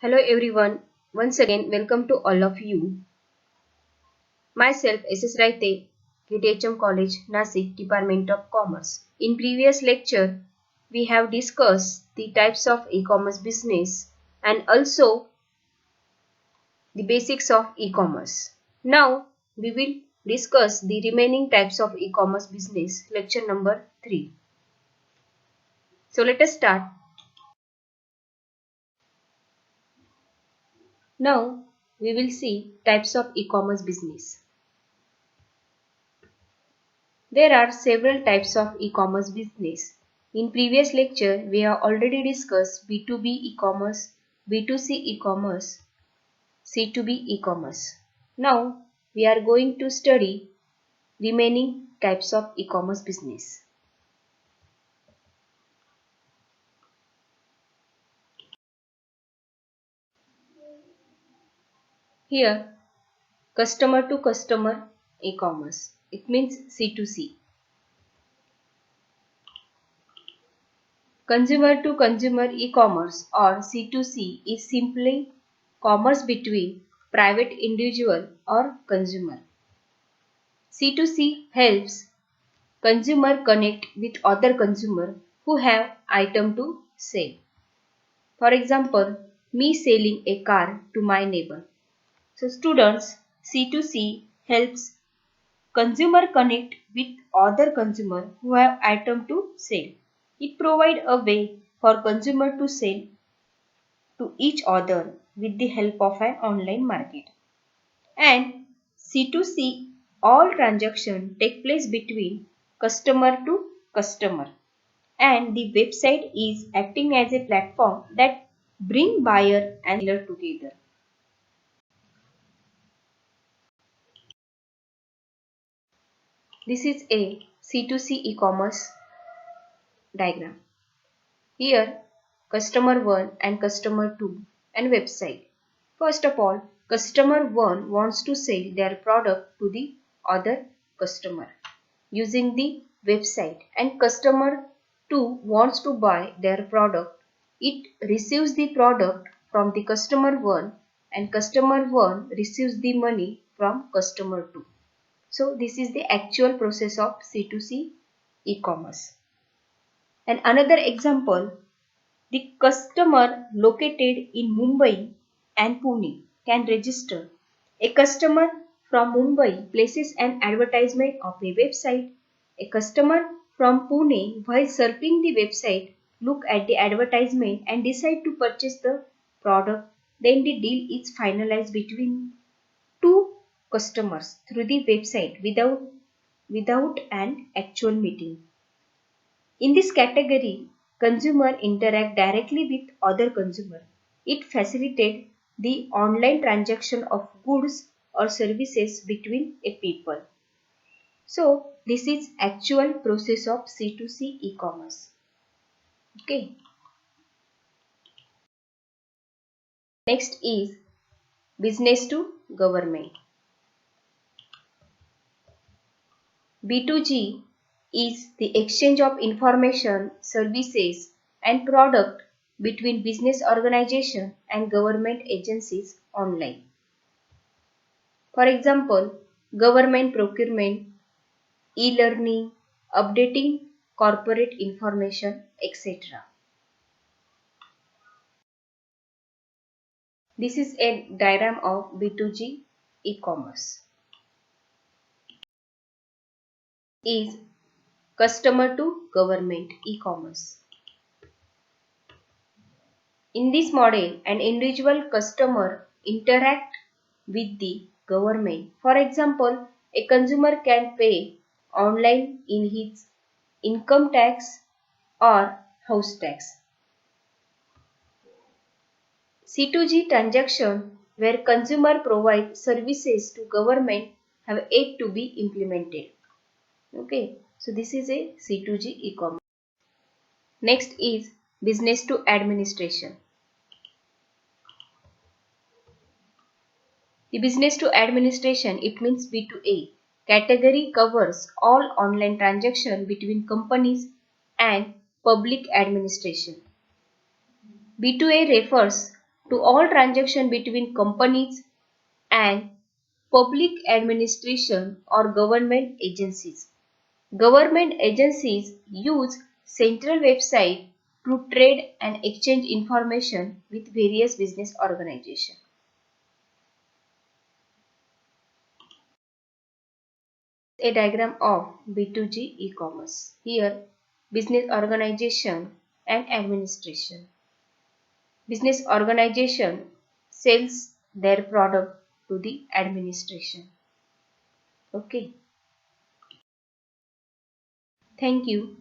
Hello everyone, once again welcome to all of you. Myself SS Raite, KTHM College, Nasik, Department of Commerce. In previous lecture, we have discussed the types of e-commerce business and also the basics of e-commerce. Now, we will discuss the remaining types of e-commerce business, lecture number 3. So let us start. Now, we will see types of e-commerce business. There are several types of e-commerce business. In previous lecture, we have already discussed B2B e-commerce, B2C e-commerce, C2B e-commerce. Now, we are going to study remaining types of e-commerce business. Here, customer to customer e-commerce. It means C2C. Consumer to consumer e-commerce or C2C is simply commerce between private individual or consumer. C2C helps consumer connect with other consumer who have item to sell. For example, me selling a car to my neighbor. So students, C2C helps consumer connect with other consumer who have item to sell. It provides a way for consumer to sell to each other with the help of an online market. And C2C, all transactions take place between customer to customer, and the website is acting as a platform that bring buyer and seller together. This is a C2C e-commerce diagram. Here, customer 1 and customer 2 and website. First of all, customer 1 wants to sell their product to the other customer using the website, and customer 2 wants to buy their product. It receives the product from the customer 1 and customer 1 receives the money from customer 2. So this is the actual process of C2C e-commerce. And another example, the customer located in Mumbai and Pune can register. A customer from Mumbai places an advertisement of a website. A customer from Pune, while surfing the website, look at the advertisement and decide to purchase the product. Then the deal is finalized between two customers through the website without an actual meeting. In this category, consumer interact directly with other consumer. It facilitates the online transaction of goods or services between a people. So, this is actual process of C2C e-commerce. Okay. Next is business to government. B2G is the exchange of information, services and product between business organization and government agencies online. For example, government procurement, e-learning, updating corporate information, etc. This is a diagram of B2G e-commerce. Is customer to government e-commerce. In this model, an individual customer interact with the government. For example, a consumer can pay online in his income tax or house tax. C2G transaction where consumer provide services to government have yet to be implemented. Okay, so this is a C2G e-commerce. Next is business to administration. The business to administration, it means B2A, category covers all online transaction between companies and public administration. B2A refers to all transactions between companies and public administration or government agencies. Government agencies use central website to trade and exchange information with various business organizations. A diagram of B2G e-commerce. Here, business organization and administration. Business organization sells their product to the administration. Okay. Thank you.